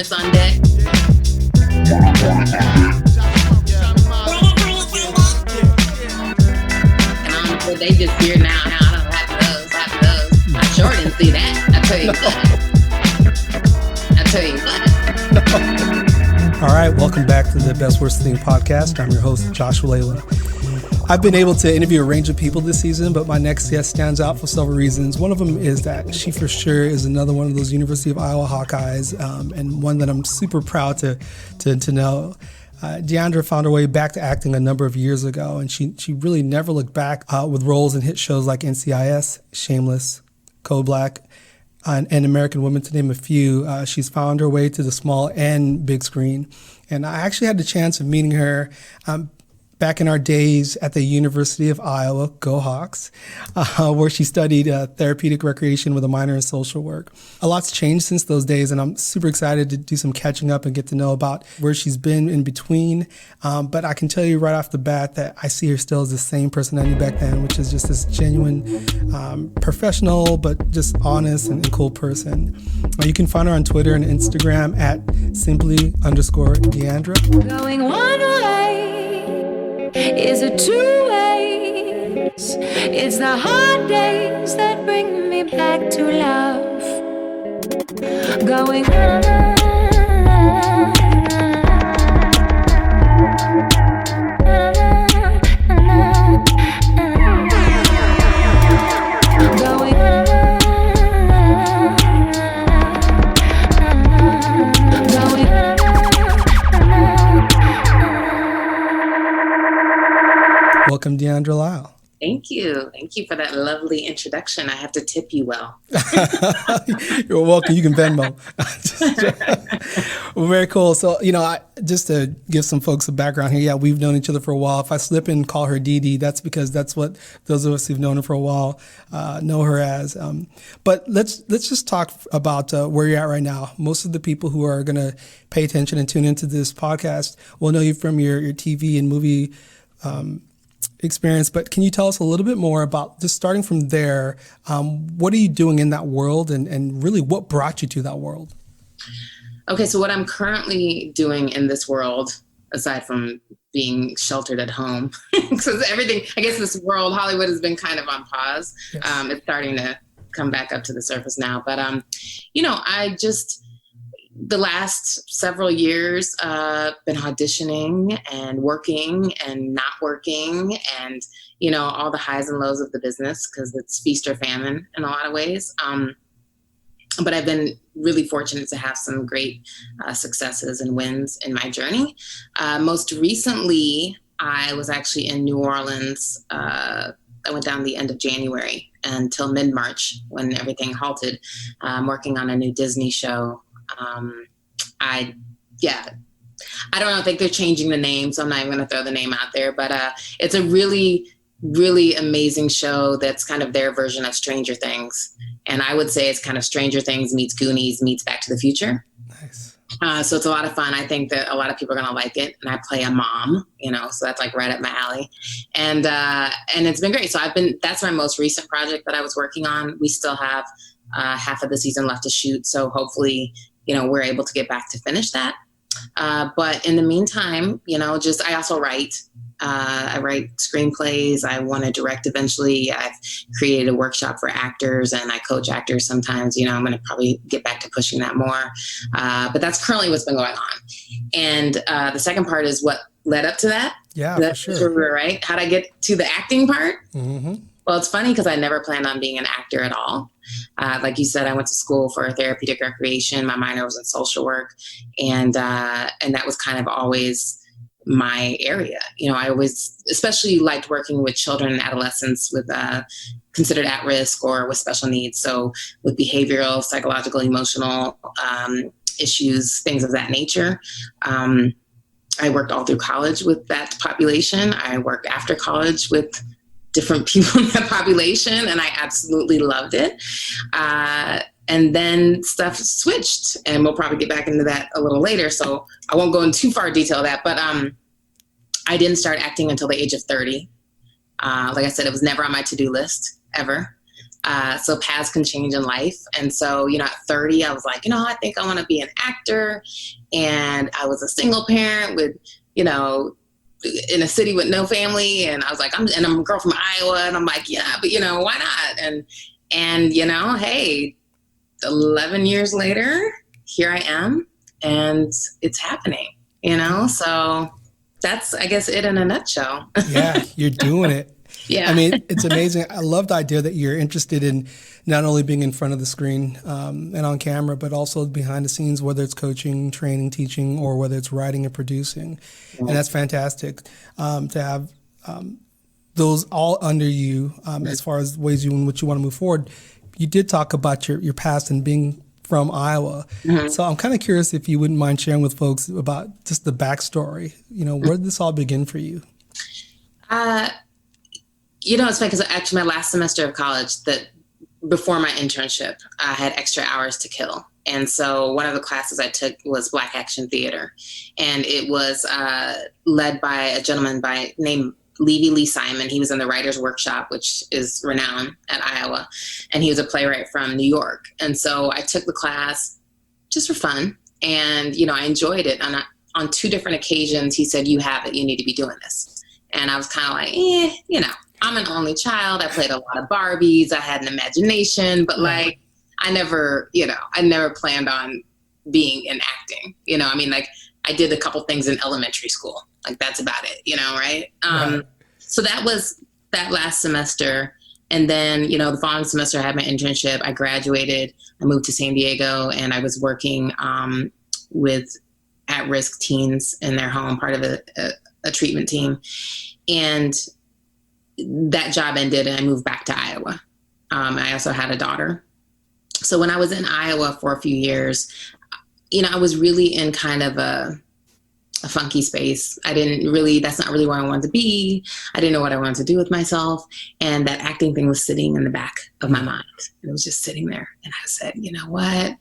Chorus on deck. And honestly, they just here now. I don't have those. I sure didn't see that. I tell you what. All right, welcome back to the Best Worst Thing podcast. I'm your host, Joshua Layla. I've been able to interview a range of people this season, but my next guest stands out for several reasons. One of them is that she for sure is another one of those University of Iowa Hawkeyes, and one that I'm super proud to know. Deandra found her way back to acting a number of years ago, and she really never looked back with roles in hit shows like NCIS, Shameless, Code Black, and American Women, to name a few. She's found her way to the small and big screen. And I actually had the chance of meeting her back in our days at the University of Iowa, go Hawks, where she studied therapeutic recreation with a minor in social work. A lot's changed since those days, and I'm super excited to do some catching up and get to know about where she's been in between. But I can tell you right off the bat that I see her still as the same personality back then, which is just this genuine, professional, but just honest and cool person. You can find her on Twitter and Instagram at simply_Deandra. Going one way is a two ways. It's the hard days that bring me back to love. Going Welcome, Deandra Lyle. Thank you for that lovely introduction. I have to tip you well. You're welcome. You can Venmo. Well, very cool. So, just to give some folks a background here, we've known each other for a while. If I slip and call her Dede, that's because that's what those of us who've known her for a while know her as. But let's just talk about where you're at right now. Most of the people who are going to pay attention and tune into this podcast will know you from your TV and movie experience, but can you tell us a little bit more about, just starting from there, what are you doing in that world, and really what brought you to that world? Okay, so what I'm currently doing in this world, aside from being sheltered at home, because everything, I guess this world, Hollywood has been kind of on pause. Yes. It's starting to come back up to the surface now, but I just, the last several years, been auditioning and working and not working, and all the highs and lows of the business, because it's feast or famine in a lot of ways. But I've been really fortunate to have some great successes and wins in my journey. Most recently, I was actually in New Orleans. I went down the end of January until mid-March, when everything halted. I'm working on a new Disney show. I don't know. I think they're changing the name, so I'm not even going to throw the name out there. But it's a really, really amazing show that's kind of their version of Stranger Things. And I would say it's kind of Stranger Things meets Goonies meets Back to the Future. Nice. So it's a lot of fun. I think that a lot of people are going to like it. And I play a mom, so that's like right up my alley. And it's been great. So that's my most recent project that I was working on. We still have half of the season left to shoot. So hopefully, we're able to get back to finish that. But in the meantime, I also write. I write screenplays. I want to direct eventually. I've created a workshop for actors, and I coach actors sometimes. I'm going to probably get back to pushing that more. But that's currently what's been going on. And the second part is what led up to that. Yeah, that's for sure. Right? How'd I get to the acting part? Mm-hmm. Well, it's funny because I never planned on being an actor at all. Like you said, I went to school for therapeutic recreation. My minor was in social work, and that was kind of always my area. I always especially liked working with children and adolescents with considered at risk or with special needs. So with behavioral, psychological, emotional issues, things of that nature. I worked all through college with that population. I worked after college with different people in that population, and I absolutely loved it. And then stuff switched, and we'll probably get back into that a little later, so I won't go into too far detail of that, but I didn't start acting until the age of 30. Like I said, it was never on my to-do list, ever. So paths can change in life. And so, you know, at 30, I was like, you know, I think I want to be an actor. And I was a single parent with, you know, in a city with no family. And I was like, I'm a girl from Iowa. And I'm like, yeah, but, you know, why not? And, you know, hey, 11 years later, here I am, and it's happening, you know? So that's, I guess, it in a nutshell. Yeah, you're doing it. Yeah. I mean, it's amazing. I love the idea that you're interested in not only being in front of the screen and on camera, but also behind the scenes, whether it's coaching, training, teaching, or whether it's writing and producing. And that's fantastic to have those all under you as far as ways in which you want to move forward. You did talk about your past and being from Iowa. Mm-hmm. So I'm kind of curious if you wouldn't mind sharing with folks about just the backstory. You know, where did this all begin for you? You know, it's funny because actually my last semester of college, that before my internship, I had extra hours to kill. And so one of the classes I took was Black Action Theater. And it was led by a gentleman named Levy Lee Simon. He was in the Writers Workshop, which is renowned at Iowa. And he was a playwright from New York. And so I took the class just for fun. And, you know, I enjoyed it. And on 2 different occasions, he said, you have it, you need to be doing this. And I was kind of like, you know, I'm an only child. I played a lot of Barbies. I had an imagination, but like, I never planned on being in acting. You know, I mean, like I did a couple things in elementary school. Like that's about it, you know, right? So that was that last semester. And then, you know, the following semester I had my internship. I graduated. I moved to San Diego, and I was working with at-risk teens in their home, part of a treatment team. And that job ended, and I moved back to Iowa. I also had a daughter. So when I was in Iowa for a few years, you know, I was really in kind of a funky space. That's not really where I wanted to be. I didn't know what I wanted to do with myself. And that acting thing was sitting in the back of my mind. It was just sitting there. And I said, you know what?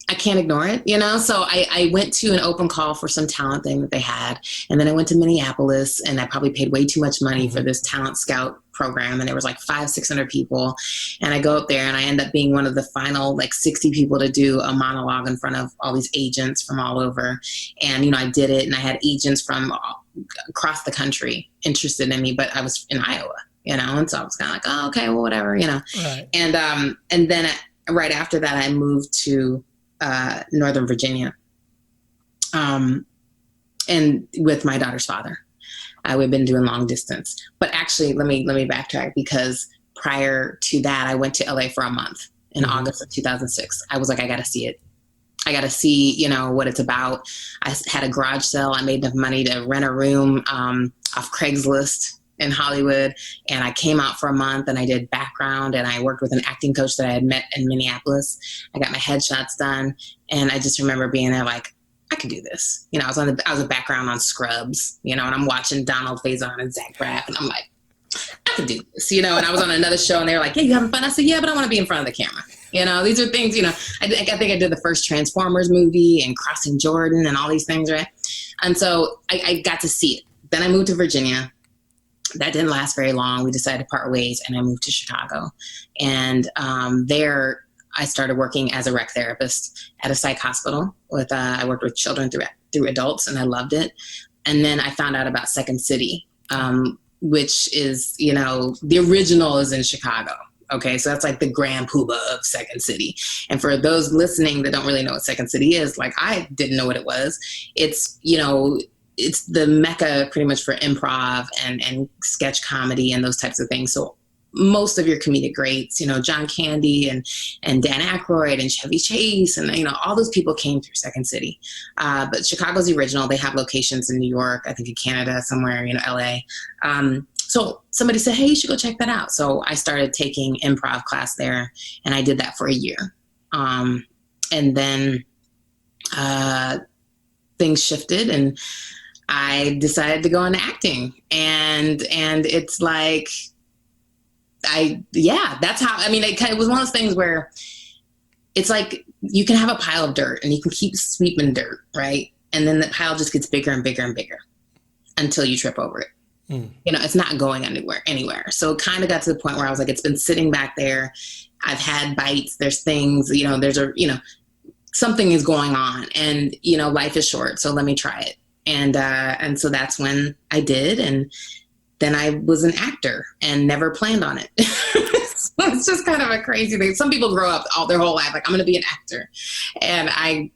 I can't ignore it, you know? So I went to an open call for some talent thing that they had. And then I went to Minneapolis, and I probably paid way too much money for this talent scout program. And there was like 500-600 people. And I go up there, and I end up being one of the final like 60 people to do a monologue in front of all these agents from all over. And, you know, I did it, and I had agents from across the country interested in me, but I was in Iowa, you know? And so I was kind of like, oh, okay, well, whatever, you know? Right. And then right after that, I moved to Northern Virginia, and with my daughter's father. We've been doing long distance, but actually, let me backtrack, because prior to that, I went to LA for a month in August of 2006. I was like, I got to see it. I got to see, you know, what it's about. I had a garage sale. I made enough money to rent a room off Craigslist in Hollywood. And I came out for a month, and I did background, and I worked with an acting coach that I had met in Minneapolis. I got my headshots done. And I just remember being there like, I could do this. You know, I was a background on Scrubs, you know, and I'm watching Donald Faison and Zach Braff, and I'm like, I could do this, you know. And I was on another show, and they were like, yeah, you having fun? I said, yeah, but I want to be in front of the camera. You know, these are things, you know, I think I did the first Transformers movie and Crossing Jordan and all these things, right? And so I got to see it. Then I moved to Virginia. That didn't last very long. We decided to part ways, and I moved to Chicago. And there I started working as a rec therapist at a psych hospital. I worked with children through adults, and I loved it. And then I found out about Second City, which is, you know, the original is in Chicago. Okay, so that's like the grand poobah of Second City. And for those listening that don't really know what Second City is, like I didn't know what it was. It's, you know, it's the mecca pretty much for improv and sketch comedy and those types of things. So most of your comedic greats, you know, John Candy and Dan Aykroyd and Chevy Chase and, you know, all those people came through Second City. But Chicago's the original. They have locations in New York, I think in Canada, somewhere, you know, LA. So somebody said, hey, you should go check that out. So I started taking improv class there, and I did that for a year. And then things shifted, and I decided to go into acting. And it's like, that's how, I mean, it was one of those things where it's like you can have a pile of dirt and you can keep sweeping dirt, right? And then the pile just gets bigger and bigger and bigger until you trip over it. It's not going anywhere. So it kind of got to the point where I was like, it's been sitting back there. I've had bites. There's things, something is going on, and, life is short. So let me try it. And so that's when I did. And then I was an actor and never planned on it. So it's just kind of a crazy thing. Some people grow up all their whole life like, I'm going to be an actor. And I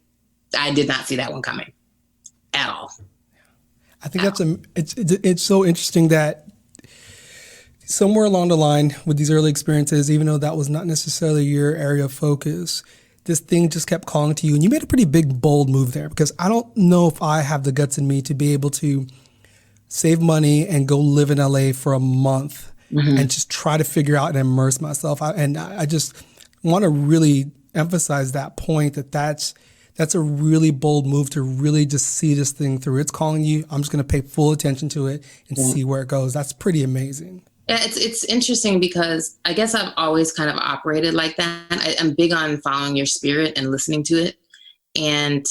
did not see that one coming at all. I think it's so interesting that somewhere along the line with these early experiences, even though that was not necessarily your area of focus, this thing just kept calling to you. And you made a pretty big, bold move there, because I don't know if I have the guts in me to be able to save money and go live in LA for a month and just try to figure out and immerse myself. I just want to really emphasize that point, that's a really bold move to really just see this thing through. It's calling you. I'm just going to pay full attention to it and see where it goes. That's pretty amazing. Yeah, it's interesting because I guess I've always kind of operated like that. I'm big on following your spirit and listening to it. And,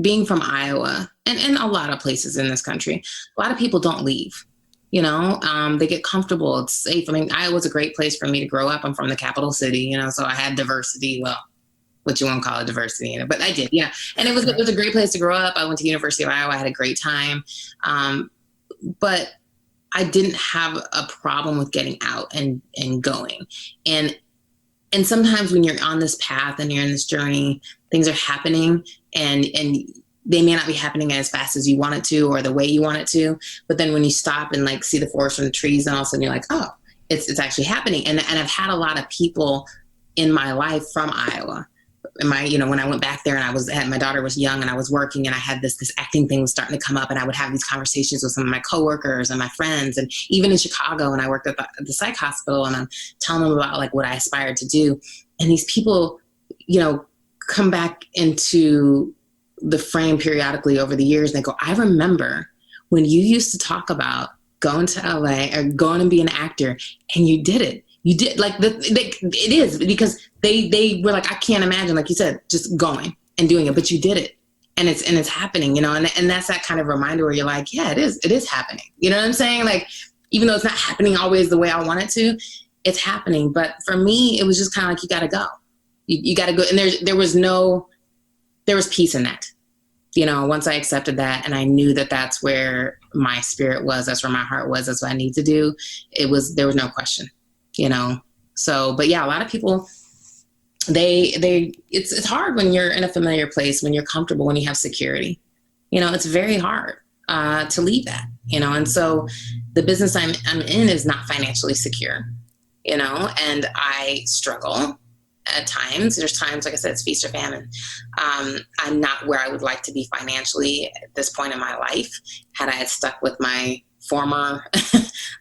being from Iowa and a lot of places in this country, a lot of people don't leave. They get comfortable. It's safe. I mean, Iowa's a great place for me to grow up. I'm from the capital city, so I had diversity. Well, what you want to call it, diversity, but I did, yeah. And it was a great place to grow up. I went to University of Iowa. I had a great time. But I didn't have a problem with getting out and going. And sometimes when you're on this path and you're in this journey, things are happening and they may not be happening as fast as you want it to or the way you want it to. But then when you stop and like see the forest from the trees, and all of a sudden you're like, oh, it's actually happening. And I've had a lot of people in my life from Iowa. When I went back there and my daughter was young and I was working and I had this acting thing was starting to come up, and I would have these conversations with some of my coworkers and my friends, and even in Chicago, and I worked at the psych hospital, and I'm telling them about like what I aspired to do. And these people, come back into the frame periodically over the years, and they go, I remember when you used to talk about going to LA or going and be an actor, and you did it. You did it is because they were like, I can't imagine, like you said, just going and doing it, but you did it, and it's happening, and that's that kind of reminder where you're like, yeah, it is happening. You know what I'm saying? Like, even though it's not happening always the way I want it to, it's happening. But for me, it was just kind of like, you got to go. You got to go. And there was peace in that. Once I accepted that and I knew that that's where my spirit was, that's where my heart was, that's what I need to do. There was no question, So, but yeah, a lot of people, it's hard when you're in a familiar place, when you're comfortable, when you have security, it's very hard to leave that, and so the business I'm in is not financially secure, and I struggle at times. There's times, like I said, it's feast or famine. I'm not where I would like to be financially at this point in my life. Had I stuck with my former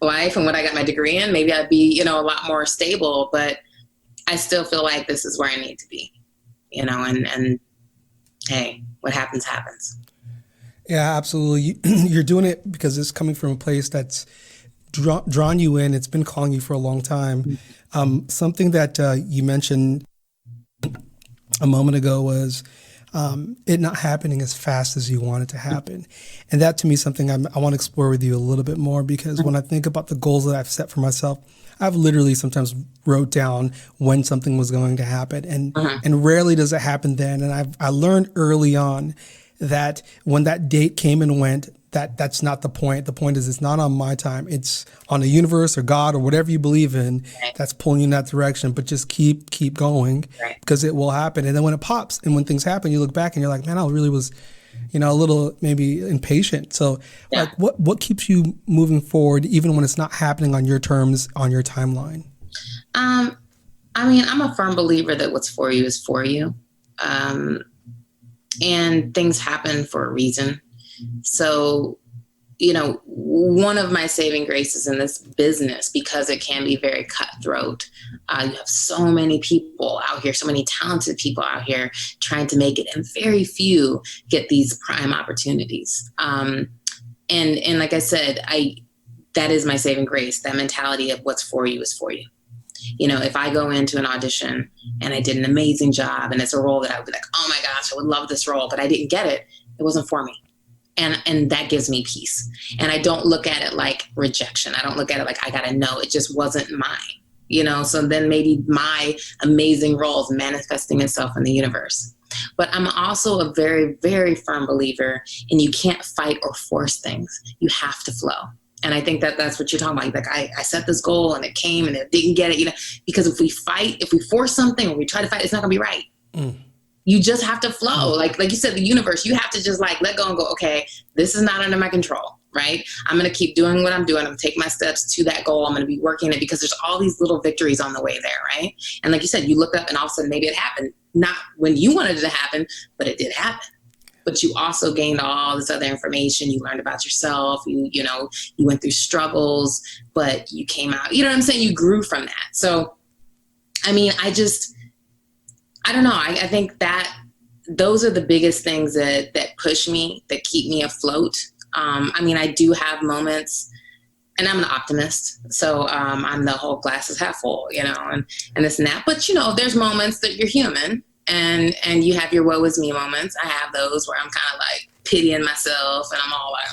life and what I got my degree in, maybe I'd be, a lot more stable, but I still feel like this is where I need to be, and hey, what happens, happens. Yeah, absolutely. You're doing it because it's coming from a place that's drawn you in. It's been calling you for a long time. Something that you mentioned a moment ago was it not happening as fast as you want it to happen. And that to me is something I want to explore with you a little bit more, because when I think about the goals that I've set for myself, I've literally sometimes wrote down when something was going to happen, and rarely does it happen then. And I learned early on that when that date came and went, that's not the point. The point is it's not on my time. It's on the universe or God or whatever you believe in that's pulling you in that direction. But just keep going, because it will happen. And then when it pops and when things happen, you look back and you're like, man, I really was, a little maybe impatient. So like what keeps you moving forward even when it's not happening on your terms, on your timeline? I'm a firm believer that what's for you is for you. And things happen for a reason. So, one of my saving graces in this business, because it can be very cutthroat, you have so many people out here, so many talented people out here trying to make it, and very few get these prime opportunities. And like I said, that is my saving grace, that mentality of what's for you is for you. If I go into an audition and I did an amazing job and it's a role that I would be like, oh my gosh, I would love this role, but I didn't get it, it wasn't for me. And that gives me peace. And I don't look at it like rejection. I don't look at it like I got to know. It just wasn't mine, So then maybe my amazing role is manifesting itself in the universe. But I'm also a very, very firm believer in you can't fight or force things. You have to flow. And I think that that's what you're talking about. Like I set this goal and it came and it didn't get it, because if we force something or we try to fight, it's not gonna be right. You just have to flow. Like you said, the universe, you have to just like let go and go, okay, this is not under my control, right? I'm going to keep doing what I'm doing. I'm going to take my steps to that goal. I'm going to be working it, because there's all these little victories on the way there, right? And like you said, you look up and all of a sudden maybe it happened. Not when you wanted it to happen, but it did happen. But you also gained all this other information. You learned about yourself. You went through struggles, but you came out, you know what I'm saying? You grew from that. So, I mean, I don't know. I think that those are the biggest things that push me, that keep me afloat. I mean, I do have moments, and I'm an optimist. So I'm the whole glass is half full, and this and that. But, there's moments that you're human and you have your woe is me moments. I have those where I'm kind of like pitying myself and I'm all like,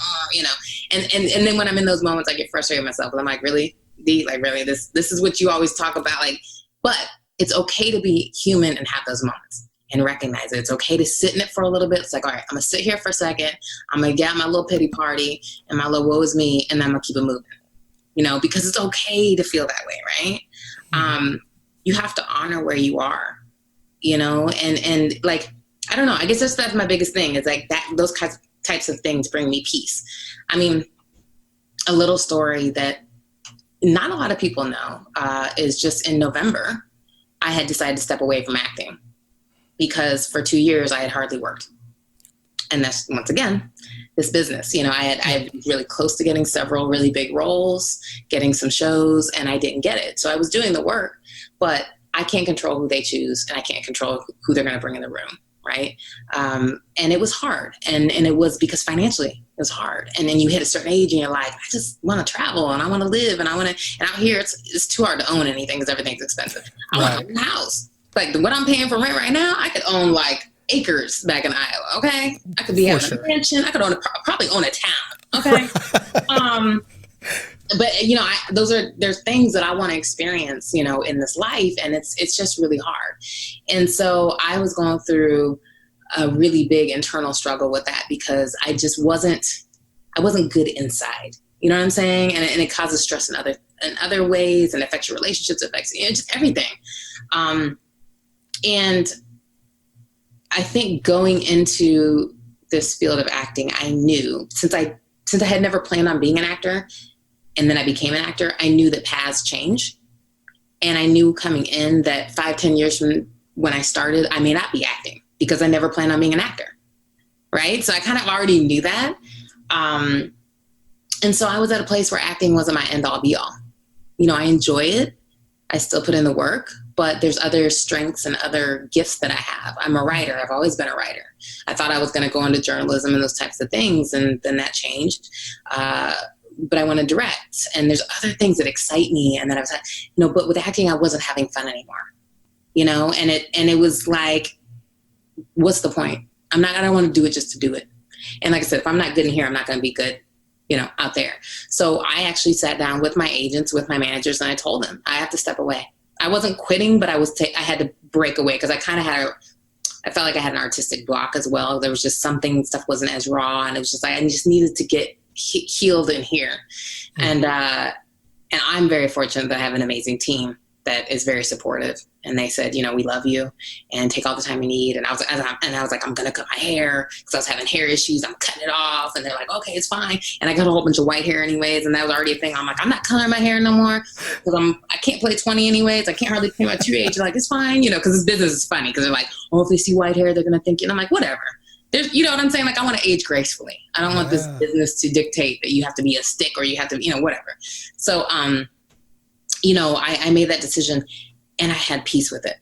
and then when I'm in those moments, I get frustrated with myself. And I'm like, really, Dee, like, really, this is what you always talk about. Like, but it's okay to be human and have those moments and recognize it. It's okay to sit in it for a little bit. It's like, all right, I'm going to sit here for a second. I'm going to get my little pity party and my little woe is me, and then I'm going to keep it moving, because it's okay to feel that way, right? You have to honor where you are, and like, I don't know, I guess that's my biggest thing is like that, those types of things bring me peace. I mean, a little story that not a lot of people know is just in November, I had decided to step away from acting because for 2 years I had hardly worked. And that's, once again, this business. I had really close to getting several really big roles, getting some shows, and I didn't get it. So I was doing the work, but I can't control who they choose, and I can't control who they're going to bring in the room, right? And it was hard. And it was because financially it was hard. And then you hit a certain age and you're like, I just want to travel and I want to live and and out here it's too hard to own anything because everything's expensive. I want to own a house. Like what I'm paying for rent right now, I could own like acres back in Iowa. Okay. I could be having a mansion. I could probably own a town. Okay. But there's things that I want to experience, in this life, and it's just really hard. And so I was going through a really big internal struggle with that because I wasn't good inside. You know what I'm saying? And it causes stress in other ways, and affects your relationships, affects just everything. And I think going into this field of acting, I knew since I had never planned on being an actor, and then I became an actor, I knew that paths change. And I knew coming in that 5-10 years from when I started, I may not be acting because I never planned on being an actor. Right. So I kind of already knew that. And so I was at a place where acting wasn't my end all be all. I enjoy it. I still put in the work, but there's other strengths and other gifts that I have. I'm a writer. I've always been a writer. I thought I was going to go into journalism and those types of things. And then that changed. But I want to direct, and there's other things that excite me. And then I was like, but with acting, I wasn't having fun anymore, and it was like, what's the point? I don't want to do it just to do it. And like I said, if I'm not good in here, I'm not going to be good, out there. So I actually sat down with my agents, with my managers, and I told them I have to step away. I wasn't quitting, but I had to break away because I kind of I felt like I had an artistic block as well. There was just stuff wasn't as raw, and it was just like, I just needed to get healed in here. Mm-hmm. And I'm very fortunate that I have an amazing team that is very supportive. And they said, we love you and take all the time you need. And I was like, I'm going to cut my hair because I was having hair issues. I'm cutting it off. And they're like, okay, it's fine. And I got a whole bunch of white hair anyways. And that was already a thing. I'm like, I'm not coloring my hair no more because I can't play 20 anyways. I can't hardly play my true age. Like, it's fine, because this business is funny because they're like, oh, if they see white hair, they're going to think, and I'm like, whatever. There's, you know what I'm saying? Like, I want to age gracefully. I don't want this business to dictate that you have to be a stick or you have to, whatever. So, I made that decision and I had peace with it.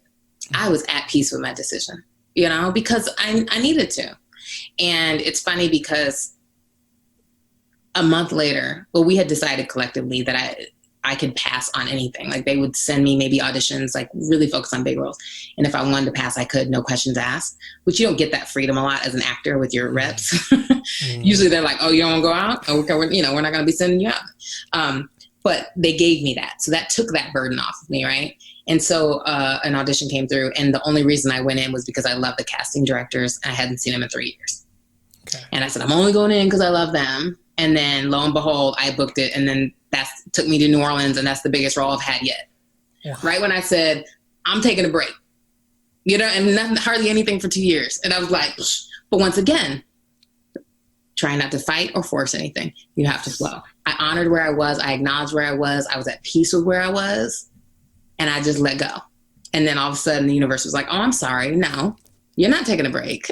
I was at peace with my decision, because I needed to. And it's funny because a month later, we had decided collectively that I could pass on anything. Like they would send me maybe auditions, like really focus on big roles. And if I wanted to pass, I could, no questions asked, which you don't get that freedom a lot as an actor with your reps. Usually they're like, oh, you don't want to go out? Oh, okay, we're not going to be sending you out. But they gave me that. So that took that burden off of me, right? And so an audition came through, and the only reason I went in was because I love the casting directors. And I hadn't seen them in 3 years. Okay. And I said, I'm only going in because I love them. And then lo and behold, I booked it. And then that took me to New Orleans, and that's the biggest role I've had yet. Yeah. Right when I said, I'm taking a break, and hardly anything for 2 years. And I was like, but once again, try not to fight or force anything. You have to flow. I honored where I was. I acknowledged where I was. I was at peace with where I was, and I just let go. And then all of a sudden the universe was like, oh, I'm sorry. No, you're not taking a break.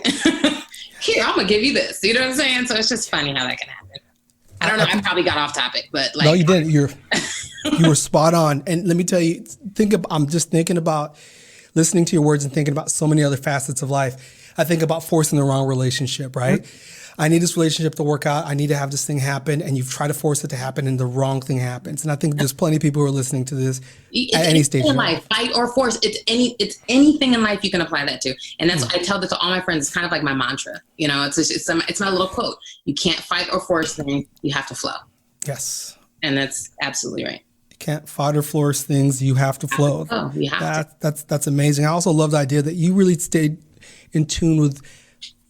Here, I'm going to give you this. You know what I'm saying? So it's just funny how that can happen. I don't know. I probably got off topic, but like. No, you didn't. You were spot on. And let me tell you, I'm just thinking about listening to your words and thinking about so many other facets of life. I think about forcing the wrong relationship, right? Mm-hmm. I need this relationship to work out. I need to have this thing happen. And you've tried to force it to happen and the wrong thing happens. And I think there's plenty of people who are listening to this at any stage in life. Fight or force. It's anything in life you can apply that to. And that's what I tell this to all my friends. It's kind of like my mantra. It's my little quote. You can't fight or force things. You have to flow. Yes. And that's absolutely right. You can't fight or force things. You have to flow. Oh, you have to. That's amazing. I also love the idea that you really stayed in tune with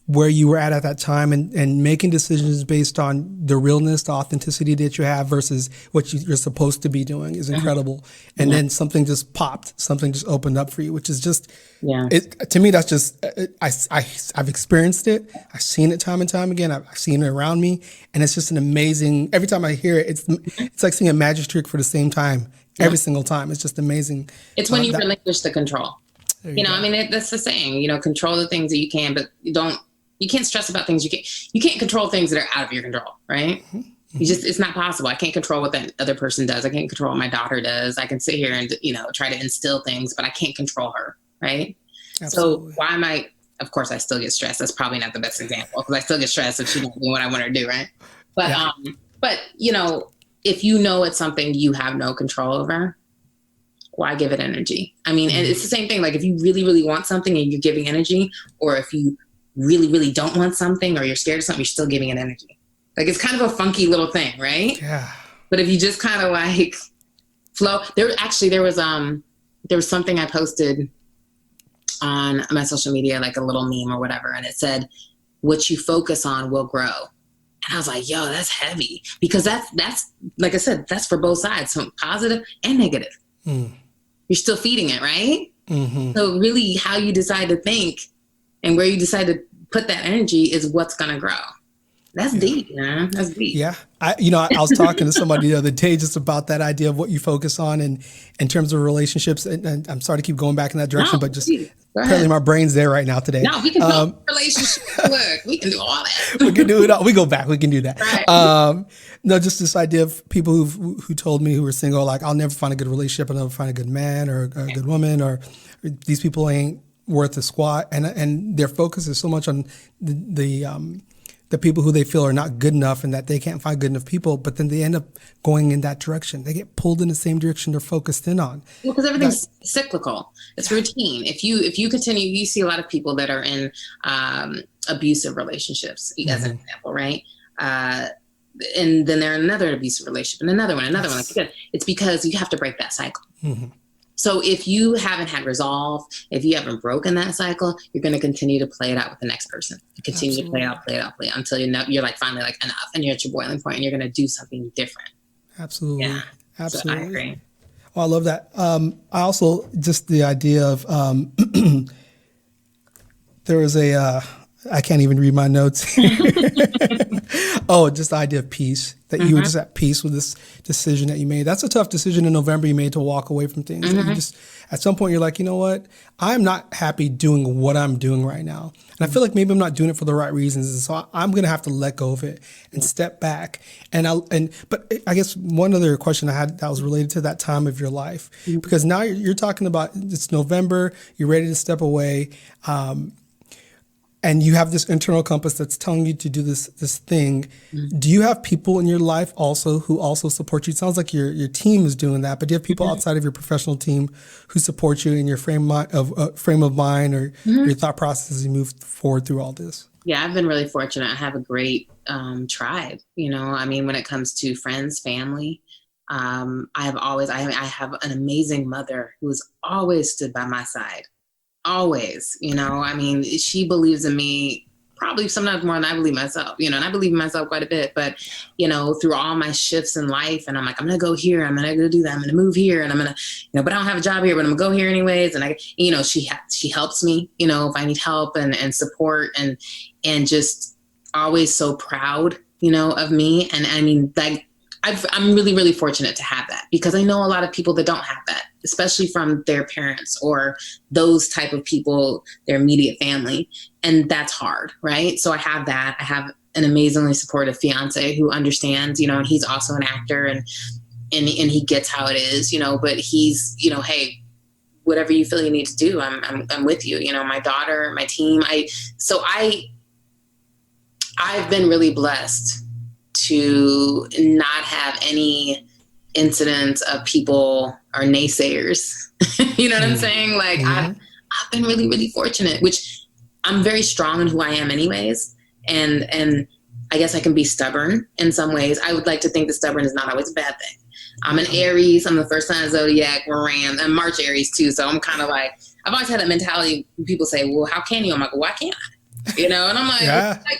where you were at that time and making decisions based on the realness, the authenticity that you have versus what you're supposed to be doing is incredible. And then something just popped, something just opened up for you, which is just, to me, that's just, I've experienced it. I've seen it time and time again. I've seen it around me, and it's just an amazing, every time I hear it, it's like seeing a magic trick for the same time, every single time. It's just amazing. It's when you relinquish the control. That's the saying, control the things that you can, but you can't stress about things you can't control things that are out of your control, right? Mm-hmm. It's not possible. I can't control what that other person does. I can't control what my daughter does. I can sit here and, try to instill things, but I can't control her, right? Absolutely. So of course I still get stressed. That's probably not the best example because I still get stressed if she's not doing what I want her to do, right? But, if it's something you have no control over, why give it energy? I mean, and it's the same thing. Like if you really, really want something and you're giving energy, or if you really, really don't want something or you're scared of something, you're still giving it energy. Like it's kind of a funky little thing, right? Yeah. But if you just kind of like flow, there was something I posted on my social media, like a little meme or whatever. And it said, what you focus on will grow. And I was like, yo, that's heavy because that's like I said, that's for both sides. So positive and negative. You're still feeding it, right? Mm-hmm. So really how you decide to think and where you decide to put that energy is what's going to grow. That's deep, man. That's deep. Yeah. I was talking to somebody the other day just about that idea of what you focus on and in terms of relationships. And I'm sorry to keep going back in that direction, but just apparently my brain's there right now today. No, we can talk relationships. Look, we can do all that. We can do it all. We go back. We can do that. Right. No, just this idea of people who told me who were single, like, I'll never find a good relationship. I'll never find a good man or a good woman, or these people ain't worth a squat, and their focus is so much on the people who they feel are not good enough and that they can't find good enough people, but then they end up going in that direction. They get pulled in the same direction they're focused in on. Well, because everything's cyclical. It's routine. If you continue, you see a lot of people that are in abusive relationships, as an example, right? And then they're in another abusive relationship and another one. It's because you have to break that cycle. Mm-hmm. So if you haven't had resolve, if you haven't broken that cycle, you're going to continue to play it out with the next person. You continue to play it out until you're like finally like enough, and you're at your boiling point, and you're going to do something different. Absolutely. Yeah. Absolutely. So I agree. Well, I love that. I also just the idea of there was I can't even read my notes. Just the idea of peace, that you were just at peace with this decision that you made. That's a tough decision in November you made to walk away from things. Mm-hmm. You just, at some point, you're like, you know what? I'm not happy doing what I'm doing right now. And I feel like maybe I'm not doing it for the right reasons. And so I'm going to have to let go of it and step back. But I guess one other question I had that was related to that time of your life, because now you're talking about it's November, you're ready to step away. and you have this internal compass that's telling you to do this thing. Do you have people in your life also who also support you? It sounds like your team is doing that, but do you have people outside of your professional team who support you in your frame of mind or your thought process as you move forward through all this? Yeah, I've been really fortunate. I have a great tribe. I mean, when it comes to friends, family, I have an amazing mother who's always stood by my side. Always, I mean, she believes in me probably sometimes more than I believe myself, and I believe in myself quite a bit, but, through all my shifts in life, and I'm like, I'm going to go here, I'm going to go do that, I'm going to move here, and I'm going to, but I don't have a job here, but I'm going to go here anyways. And she helps me, if I need help and support and just always so proud, of me. And I mean, like, I'm really, really fortunate to have that, because I know a lot of people that don't have that, especially from their parents or those type of people, their immediate family. And that's hard, right? So I have that. I have an amazingly supportive fiance who understands, and he's also an actor and he gets how it is, but he's, hey, whatever you feel you need to do, I'm with you, my daughter, my team. I've been really blessed to not have any incidents of people or naysayers. You know what I'm saying? Like I've been really, really fortunate, which I'm very strong in who I am anyways. And I guess I can be stubborn in some ways. I would like to think that stubborn is not always a bad thing. I'm an Aries. I'm the first sign of zodiac. We're Ram and March Aries too. So I'm kind of like, I've always had that mentality. People say, well, how can you? I'm like, well, why can't I? And I'm like,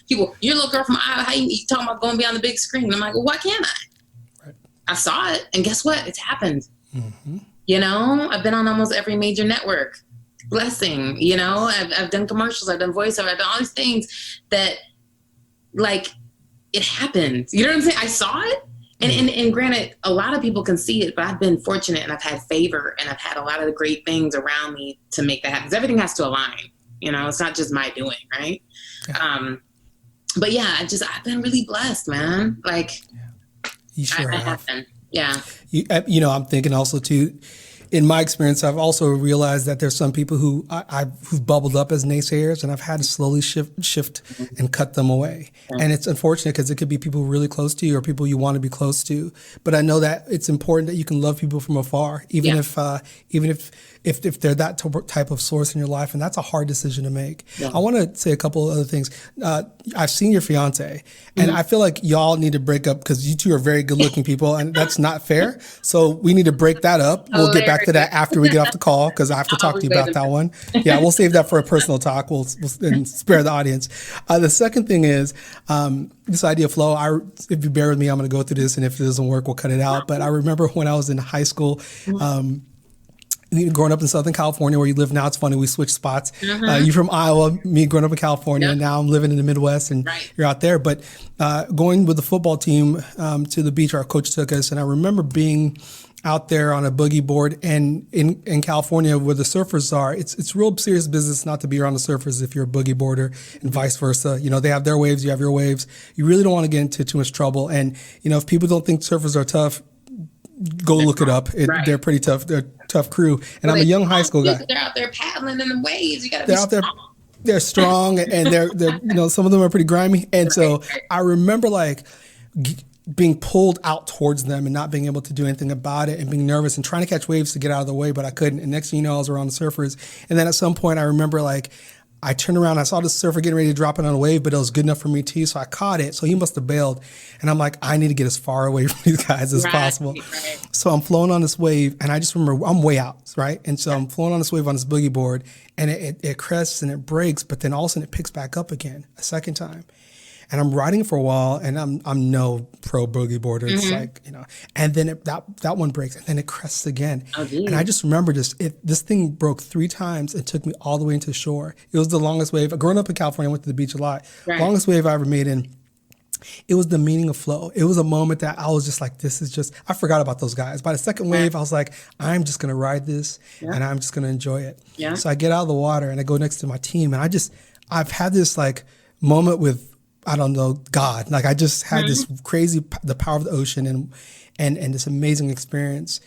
people, you're a little girl from Iowa. How you talking about going beyond the big screen? And I'm like, well, why can't I? Right. I saw it. And guess what? It's happened. I've been on almost every major network. Blessing. I've done commercials. I've done voiceover. I've done all these things that, like, it happened. You know what I'm saying? I saw it. And granted, a lot of people can see it, but I've been fortunate and I've had favor and I've had a lot of the great things around me to make that happen. Because everything has to align. It's not just my doing, right? Yeah. But yeah, I've been really blessed, man. Like, you sure I have been. Yeah. I'm thinking also too, in my experience, I've also realized that there's some people who've bubbled up as naysayers, and I've had to slowly shift and cut them away. And it's unfortunate because it could be people really close to you or people you want to be close to. But I know that it's important that you can love people from afar, even if they're that type of source in your life, and that's a hard decision to make. Yeah. I want to say a couple of other things. I've seen your fiance, and I feel like y'all need to break up because you two are very good-looking people, and that's not fair. So we need to break that up. We'll get back to that after we get off the call because I have to talk to you about that one. Yeah, we'll save that for a personal talk. We'll and spare the audience. The second thing is this idea of flow. If you bear with me, I'm going to go through this, and if it doesn't work, we'll cut it out. But I remember when I was in high school. Growing up in Southern California, where you live now, it's funny, we switched spots. You from Iowa, me growing up in California, and now I'm living in the Midwest, and you're out there. But going with the football team to the beach, our coach took us, and I remember being out there on a boogie board, and in California where the surfers are, it's real serious business not to be around the surfers if you're a boogie boarder, and vice versa. They have their waves, you have your waves. You really don't want to get into too much trouble. And if people don't think surfers are tough, go look it up. They're pretty tough. They're a tough crew. And I'm a young high school guy. They're out there paddling in the waves. You got to be strong. They're strong, and they're some of them are pretty grimy. And so I remember being pulled out towards them and not being able to do anything about it, and being nervous and trying to catch waves to get out of the way, but I couldn't. And next thing you know, I was around the surfers. And then at some point, I remember I turned around, I saw the surfer getting ready to drop it on a wave, but it was good enough for me too, so I caught it. So he must have bailed. And I'm like, I need to get as far away from these guys as possible. Right. So I'm floating on this wave, and I just remember I'm way out, right? And so I'm floating on this wave on this boogie board, and it crests and it breaks, but then all of a sudden it picks back up again a second time. And I'm riding for a while, and I'm no pro boogie boarder. It's and then that one breaks, and then it crests again. Oh, and I just remember this thing broke 3 times and took me all the way into shore. It was the longest wave. Growing up in California, I went to the beach a lot. Right. Longest wave I ever made in. It was the meaning of flow. It was a moment that I was just like, I forgot about those guys. By the second wave, I was like, I'm just going to ride this, and I'm just going to enjoy it. Yeah. So I get out of the water, and I go next to my team, and I've had this moment with, I don't know, God. I just had this crazy, the power of the ocean and this amazing experience.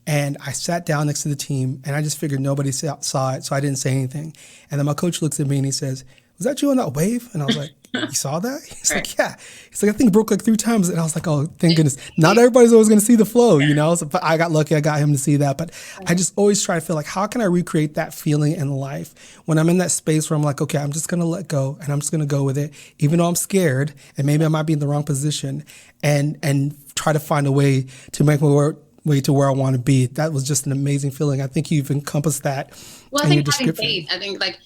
And I sat down next to the team, and I just figured nobody saw it, so I didn't say anything. And then my coach looks at me and he says, was that you on that wave? And I was like, you saw that? He's Right. like, yeah. He's like, I think it broke like 3 times. And I was like, oh, thank goodness. Not everybody's always going to see the flow, you know? So, but I got lucky. I got him to see that. But I just always try to feel like, how can I recreate that feeling in life when I'm in that space where I'm like, okay, I'm just going to let go and I'm just going to go with it, even though I'm scared and maybe I might be in the wrong position, and try to find a way to make my way to where I want to be. That was just an amazing feeling. I think you've encompassed that. Well, I think having faith, I think like,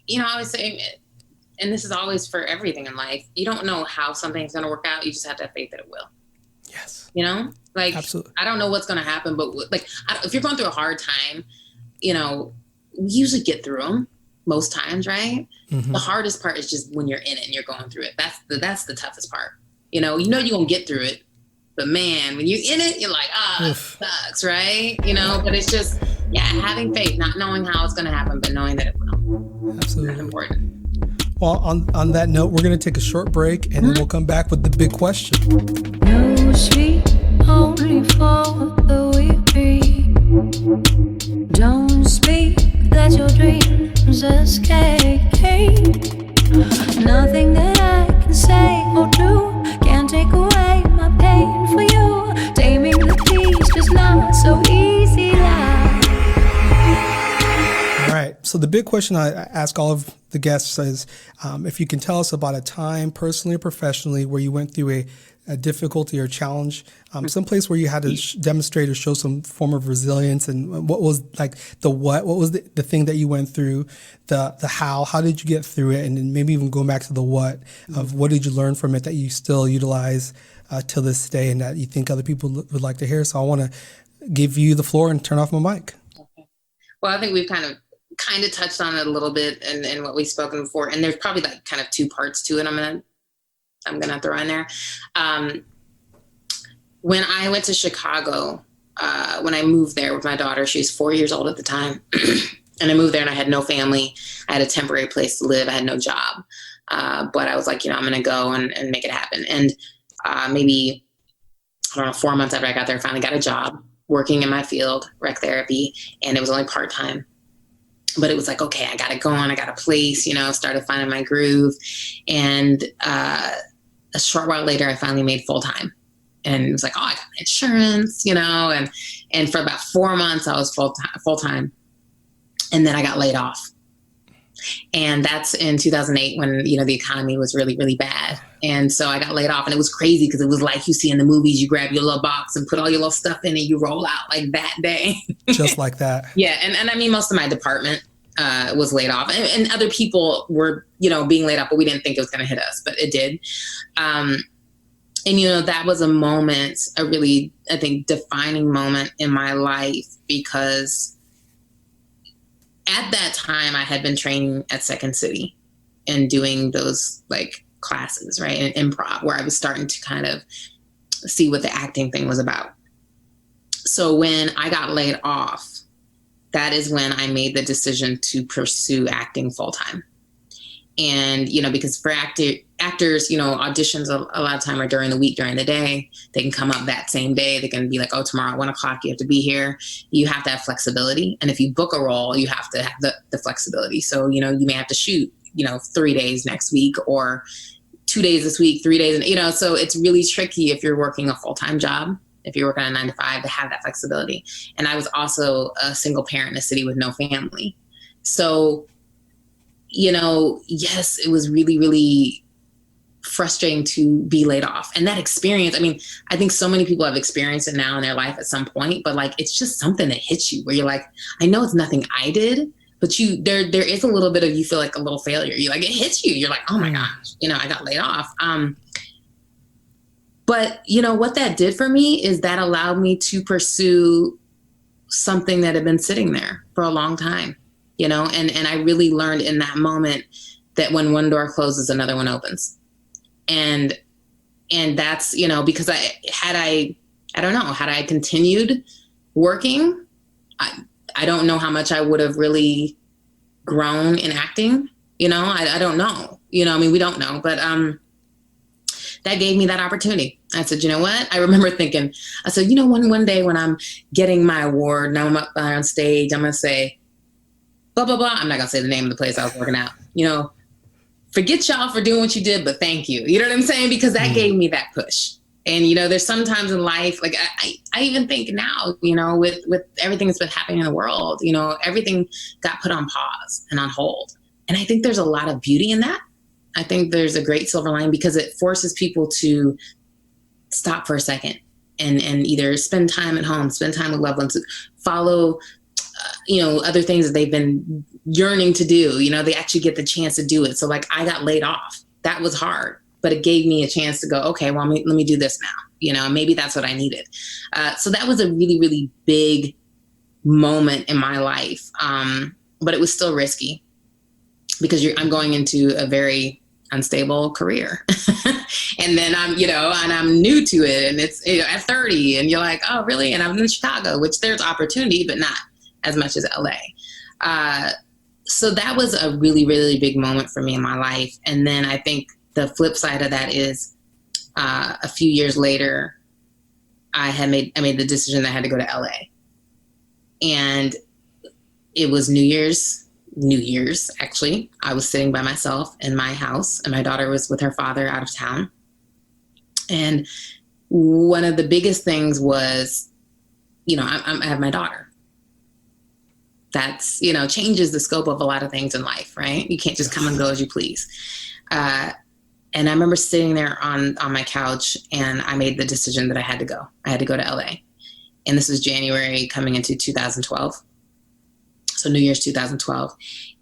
you know, I was saying, and this is always for everything in life, you don't know how something's going to work out. You just have to have faith that it will. Yes. You know, like, absolutely. I don't know what's going to happen, but like, if you're going through a hard time, you know, we usually get through them most times, right? Mm-hmm. The hardest part is just when you're in it and you're going through it. That's the toughest part. You know you're going to get through it, but man, when you're in it, you're like, it sucks, right? You know, but it's just, having faith, not knowing how it's going to happen, but knowing that it will. Absolutely. That's important. Well, on that note, we're going to take a short break and then we'll come back with the big question. No sleep, only for the weary. Don't speak, let your dreams escape. Nothing that I can say or do can take away my pain for you. Taming the beast is not so easy now. All right. So the big question I ask all of the guests is, if you can tell us about a time, personally or professionally, where you went through a difficulty or challenge, some place where you had to demonstrate or show some form of resilience, and what was like what was the thing that you went through, the how did you get through it, and then maybe even going back to the what of what did you learn from it that you still utilize till this day and that you think other people would like to hear. So I want to give you the floor and turn off my mic. Okay. Well, I think we've kind of touched on it a little bit in what we've spoken before, and there's probably like kind of 2 parts to it. I'm gonna throw in there. When I went to Chicago, when I moved there with my daughter, she was 4 years old at the time, and I moved there and I had no family. I had a temporary place to live. I had no job, but I was like, I'm gonna go and make it happen. And maybe, I don't know, 4 months after I got there, I finally got a job working in my field, rec therapy, and it was only part-time. But it was like, okay, I got it going. I got a place, started finding my groove. And a short while later, I finally made full-time. And it was like, oh, I got insurance, and for about 4 months, I was full-time. And then I got laid off. And that's in 2008 when, the economy was really, really bad. And so I got laid off, and it was crazy because it was like you see in the movies, you grab your little box and put all your little stuff in and you roll out like that day. Just like that. Yeah. And I mean, most of my department was laid off, and other people were, being laid off, but we didn't think it was going to hit us, but it did. And, that was a moment, a really, I think, defining moment in my life, because at that time I had been training at Second City and doing those like classes, right, in improv, where I was starting to kind of see what the acting thing was about. So when I got laid off, that is when I made the decision to pursue acting full time. And, because for actors, auditions a lot of time are during the week, during the day. They can come up that same day. They can be like, oh, tomorrow at 1:00, you have to be here. You have to have flexibility. And if you book a role, you have to have the flexibility. So, you may have to shoot, 3 days next week, or 2 days this week, 3 days. And, so it's really tricky if you're working a full-time job, if you're working a 9 to 5, to have that flexibility. And I was also a single parent in a city with no family. So, yes, it was really, really frustrating to be laid off. And that experience, I mean, I think so many people have experienced it now in their life at some point, but like, it's just something that hits you where you're like, I know it's nothing I did, but there is a little bit of, you feel like a little failure. You like, it hits you. You're like, oh my gosh, I got laid off. But what that did for me is that allowed me to pursue something that had been sitting there for a long time, and I really learned in that moment that when one door closes, another one opens. And that's, because had I continued working, I don't know how much I would have really grown in acting. I don't know, we don't know, but, that gave me that opportunity. I said, you know what? I remember thinking, I said, one day when I'm getting my award, now I'm up on stage, I'm going to say, blah, blah, blah. I'm not going to say the name of the place I was working at, forget y'all for doing what you did, but thank you. You know what I'm saying? Because that gave me that push. And, you know, there's sometimes in life, like I even think now, you know, with everything that's been happening in the world, you know, everything got put on pause and on hold. And I think there's a lot of beauty in that. I think there's a great silver lining because it forces people to stop for a second and either spend time at home, spend time with loved ones, follow, you know, other things that they've been yearning to do. You know, they actually get the chance to do it. So like I got laid off. That was hard. But it gave me a chance to go, okay, well, let me do this now. You know, maybe that's what I needed. So that was a really, really big moment in my life. But it was still risky because I'm going into a very unstable career. And then I'm new to it. And it's, you know, at 30 and you're like, oh, really? And I'm in Chicago, which there's opportunity, but not as much as LA. So that was a really, really big moment for me in my life. And then I think the flip side of that is a few years later, I made the decision that I had to go to LA. And it was New Year's, actually. I was sitting by myself in my house and my daughter was with her father out of town. And one of the biggest things was, you know, I have my daughter. That's, you know, changes the scope of a lot of things in life, right? You can't just come and go as you please. And I remember sitting there on my couch and I made the decision that I had to go. I had to go to LA. And this was January coming into 2012. So New Year's 2012.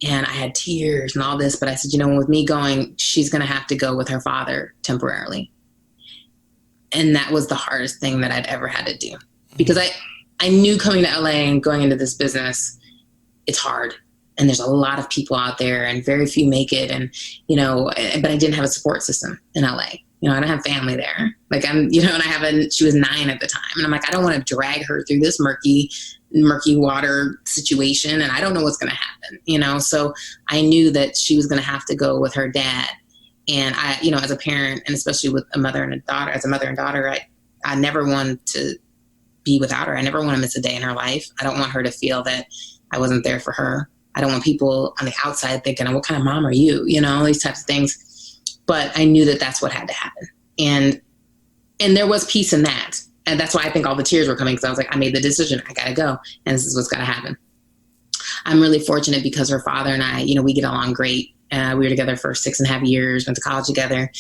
And I had tears and all this, but I said, you know, with me going, she's going to have to go with her father temporarily. And that was the hardest thing that I'd ever had to do because I knew coming to LA and going into this business, it's hard. And there's a lot of people out there and very few make it. And, you know, but I didn't have a support system in LA. You know, I don't have family there. Like and she was 9 at the time. And I'm like, I don't want to drag her through this murky water situation. And I don't know what's going to happen, you know? So I knew that she was going to have to go with her dad. And I, you know, as a parent and especially with a mother and daughter, I never wanted to be without her. I never want to miss a day in her life. I don't want her to feel that I wasn't there for her. I don't want people on the outside thinking, what kind of mom are you? You know, these types of things. But I knew that that's what had to happen. And there was peace in that. And that's why I think all the tears were coming because I was like, I made the decision. I got to go. And this is what's got to happen. I'm really fortunate because her father and I, you know, we get along great. We were together for 6.5 years, went to college together.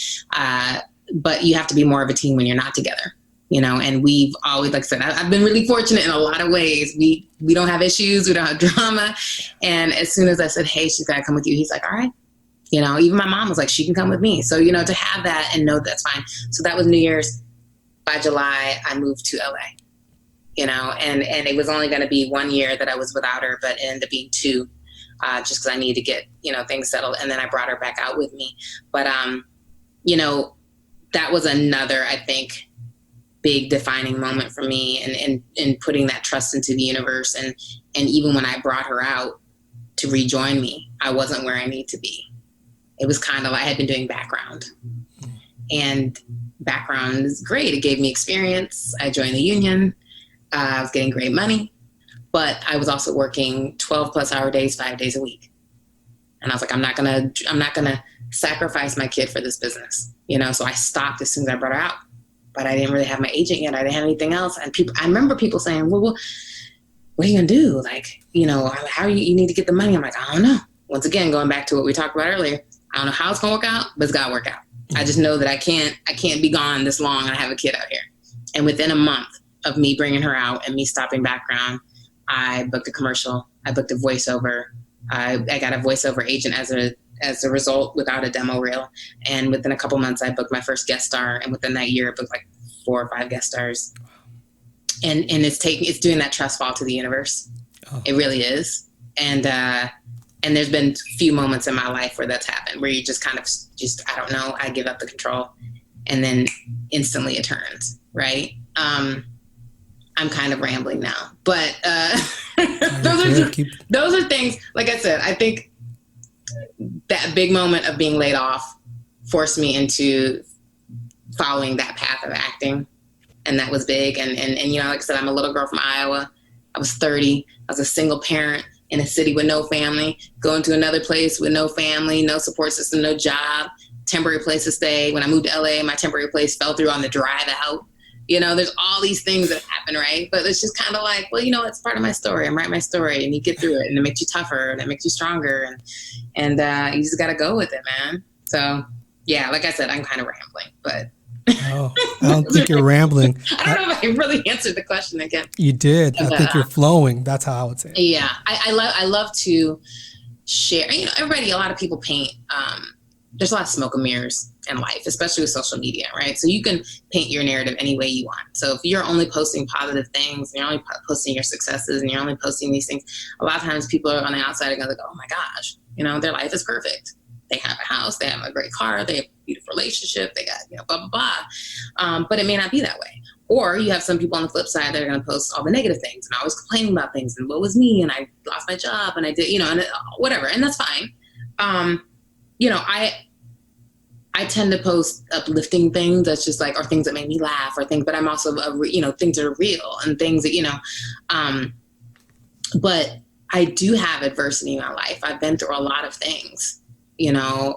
But you have to be more of a team when you're not together. You know, and we've always, like I said, I've been really fortunate in a lot of ways. We don't have issues. We don't have drama. And as soon as I said, hey, she's got to come with you, he's like, all right. You know, even my mom was like, she can come with me. So, you know, to have that and know that's fine. So that was New Year's. By July, I moved to LA, you know, and it was only going to be 1 year that I was without her, but it ended up being 2, just because I needed to get, you know, things settled. And then I brought her back out with me. But, you know, that was another, I think, big defining moment for me and putting that trust into the universe. And even when I brought her out to rejoin me, I wasn't where I need to be. It was kind of like I had been doing background, and background is great. It gave me experience. I joined the union. I was getting great money, but I was also working 12+ hour days, 5 days a week. And I was like, I'm not going to sacrifice my kid for this business, you know? So I stopped as soon as I brought her out. But I didn't really have my agent yet. I didn't have anything else. And I remember people saying, well, what are you going to do? Like, you know, how you need to get the money. I'm like, I don't know. Once again, going back to what we talked about earlier, I don't know how it's going to work out, but it's got to work out. I just know that I can't be gone this long and I have a kid out here. And within a month of me bringing her out and me stopping background, I booked a commercial. I booked a voiceover. I got a voiceover agent as a result without a demo reel. And within a couple months, I booked my first guest star. And within that year, I booked like 4 or 5 guest stars. And it's doing that trust fall to the universe. Oh. It really is. And there's been few moments in my life where that's happened, where you just kind of I don't know, I give up the control and then instantly it turns, right? I'm kind of rambling now, but those are things, like I said, I think that big moment of being laid off forced me into following that path of acting. And that was big. And you know, like I said, I'm a little girl from Iowa. I was 30. I was a single parent in a city with no family, going to another place with no family, no support system, no job, temporary place to stay. When I moved to LA, my temporary place fell through on the drive out. You know, there's all these things that happen, right? But it's just kind of like, well, you know, it's part of my story. I'm writing my story, and you get through it, and it makes you tougher, and it makes you stronger, and you just got to go with it, man. So, yeah, like I said, I'm kind of rambling, but. Oh, I don't think you're rambling. I don't know if I really answered the question again. You did. I think you're flowing. That's how I would say it. Yeah, I love to share. You know, a lot of people paint. There's a lot of smoke and mirrors in life, especially with social media, right? So you can paint your narrative any way you want. So if you're only posting positive things, and you're only posting your successes, and you're only posting these things, a lot of times people are on the outside are going to go, oh my gosh, you know, their life is perfect. They have a house, they have a great car, they have a beautiful relationship, they got, you know, blah, blah, blah. But it may not be that way. Or you have some people on the flip side that are going to post all the negative things and always complaining about things and what was me and I lost my job and I did, you know, and whatever. And that's fine. You know, I tend to post uplifting things that's just like, or things that make me laugh or things, but I'm also, you know, things that are real and things that, you know, but I do have adversity in my life. I've been through a lot of things, you know,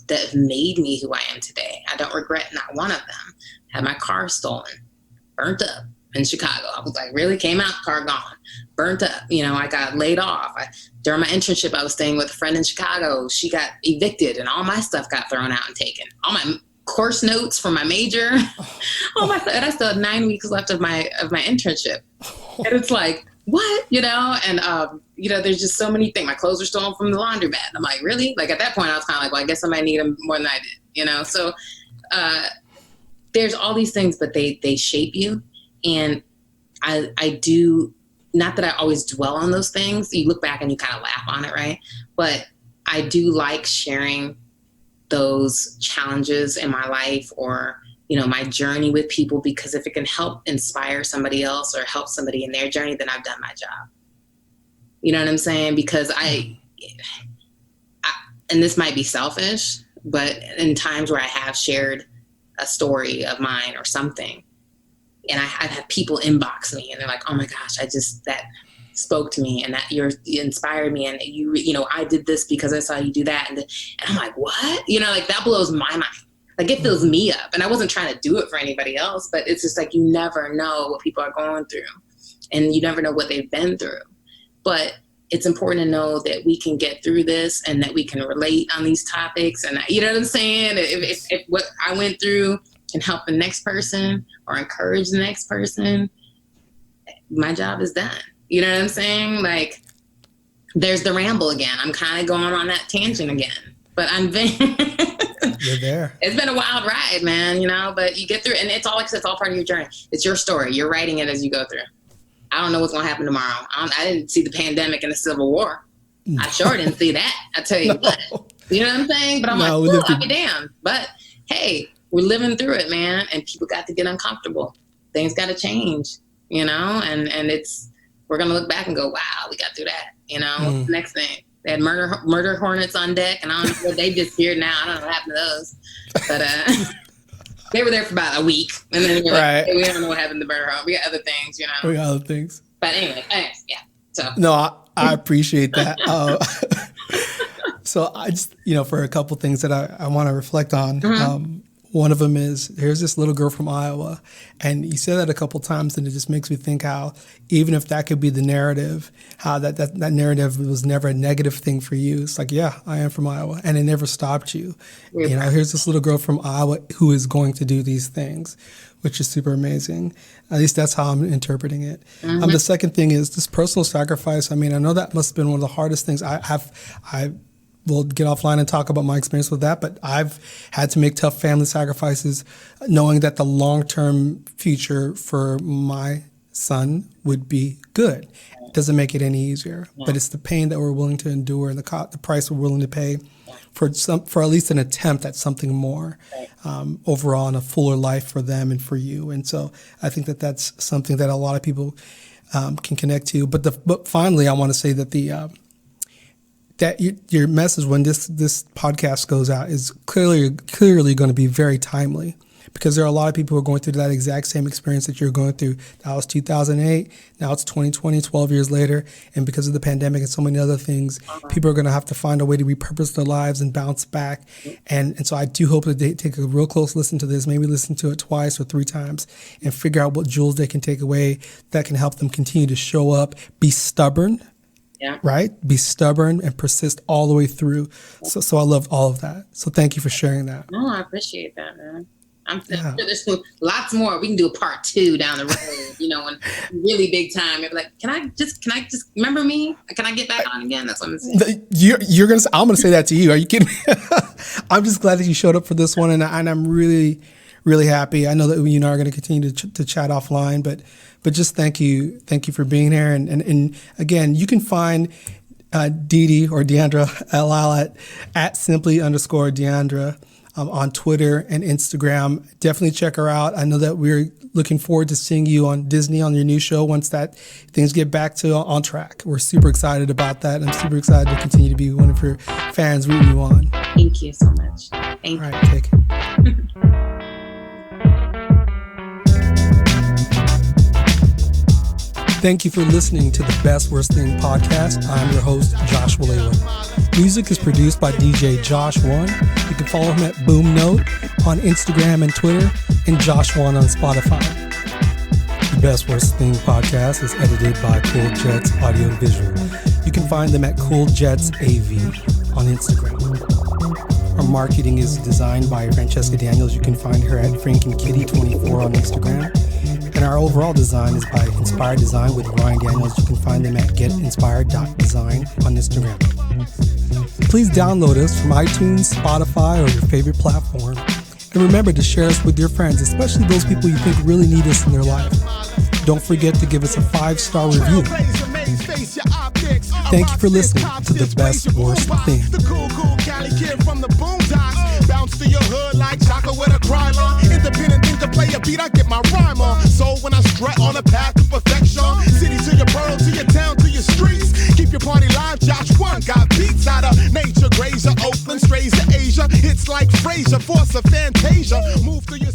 that have made me who I am today. I don't regret not one of them. Had my car stolen, burnt up in Chicago. I was like, really? Came out, car gone, burnt up. You know, I got laid off. During my internship, I was staying with a friend in Chicago. She got evicted and all my stuff got thrown out and taken. All my course notes for my major, all my stuff. And I still had 9 weeks left of my internship. And it's like, what? You know, and, you know, there's just so many things. My clothes were stolen from the laundromat. And I'm like, really? Like at that point, I was kind of like, well, I guess I might need them more than I did, you know? So there's all these things, but they shape you. And I do, not that I always dwell on those things. You look back and you kind of laugh on it, right? But I do like sharing those challenges in my life or, you know, my journey with people, because if it can help inspire somebody else or help somebody in their journey, then I've done my job. You know what I'm saying? Because I and this might be selfish, but in times where I have shared a story of mine or something, and I've had people inbox me and they're like, oh my gosh, that spoke to me and that you inspired me. And you know, I did this because I saw you do that. And I'm like, what? You know, like that blows my mind. Like it fills me up. And I wasn't trying to do it for anybody else, but it's just like, you never know what people are going through and you never know what they've been through. But it's important to know that we can get through this and that we can relate on these topics. And you know what I'm saying? If what I went through can help the next person or encourage the next person, my job is done. You know what I'm saying? Like, there's the ramble again. I'm kind of going on that tangent again, but you're there. It's been a wild ride, man, you know, but you get through it. And it's all, like I said, it's all part of your journey. It's your story. You're writing it as you go through. I don't know what's going to happen tomorrow. I didn't see the pandemic and the Civil War. No. I sure didn't see that. I tell you what. You know what I'm saying? But I'm like, I'll be damned. But hey, we're living through it, man. And people got to get uncomfortable. Things got to change, you know, and we're going to look back and go, wow, we got through that. You know, next thing. They had murder hornets on deck, and I don't know, they disappeared now. I don't know what happened to those. But they were there for about a week. And then we were like, hey, we don't know what happened to the murder hornet. We got other things, you know. We got other things. But anyway, yeah. So no, I appreciate that. So I just, you know, for a couple things that I want to reflect on. One of them is, here's this little girl from Iowa, and you said that a couple times, and it just makes me think how, even if that could be the narrative, how that narrative was never a negative thing for you. It's like, yeah, I am from Iowa, and it never stopped you. You know, here's this little girl from Iowa who is going to do these things, which is super amazing. At least that's how I'm interpreting it. The second thing is this personal sacrifice. I mean, I know that must have been one of the hardest things we'll get offline and talk about my experience with that, but I've had to make tough family sacrifices knowing that the long-term future for my son would be good. It doesn't make it any easier, but it's the pain that we're willing to endure and the price we're willing to pay for at least an attempt at something more overall and a fuller life for them and for you. And so I think that that's something that a lot of people can connect to. But finally, I want to say that that your message when this podcast goes out is clearly going to be very timely because there are a lot of people who are going through that exact same experience that you're going through. That was 2008. Now it's 2020, 12 years later. And because of the pandemic and so many other things, people are going to have to find a way to repurpose their lives and bounce back. And so I do hope that they take a real close listen to this, maybe listen to it twice or 3 times and figure out what jewels they can take away that can help them continue to show up, be stubborn. Yeah. Right? Be stubborn and persist all the way through. So I loved all of that. So thank you for sharing that. No, I appreciate that, man. I'm sure there's lots more. We can do a part 2 down the road, you know, when really big time. You're like, can I just remember me? Can I get back on again? That's what I'm saying. You're gonna. I'm gonna say that to you. Are you kidding me? I'm just glad that you showed up for this one, and I'm really, really happy. I know that you and I are going to continue to chat offline, but just thank you for being here. And again, you can find Dede or Deandra Lyle at simply_Deandra on Twitter and Instagram. Definitely check her out. I know that we're looking forward to seeing you on Disney on your new show once that things get back to on track. We're super excited about that. I'm super excited to continue to be one of your fans rooting you on. Thank you so much. Thank you. All right, take it. Thank you for listening to the Best Worst Thing podcast. I'm your host, Josh Walala. Music is produced by DJ Josh One. You can follow him at Boom Note on Instagram and Twitter, and Josh One on Spotify. The Best Worst Thing podcast is edited by Cool Jets Audio and Visual. You can find them at Cool Jets AV on Instagram. Our marketing is designed by Francesca Daniels. You can find her at FrankandKitty24 on Instagram. And our overall design is by Inspired Design with Ryan Daniels. You can find them at getinspired.design on Instagram. Please download us from iTunes, Spotify, or your favorite platform. And remember to share us with your friends, especially those people you think really need us in their life. Don't forget to give us a 5-star review. Thank you for listening to The Best Worst Thing. The cool Cali kid from the boondocks. Bounce to your hood like chocolate with a crime on. Independent thing to play a beat, I get my rhyme on. So when I strut on a path to perfection, city to your borough, to your town, to your streets. Keep your party live, Josh One. Got beats out of nature, Grazer, Oakland, strays to Asia. It's like Fraser, force of Fantasia. Move to your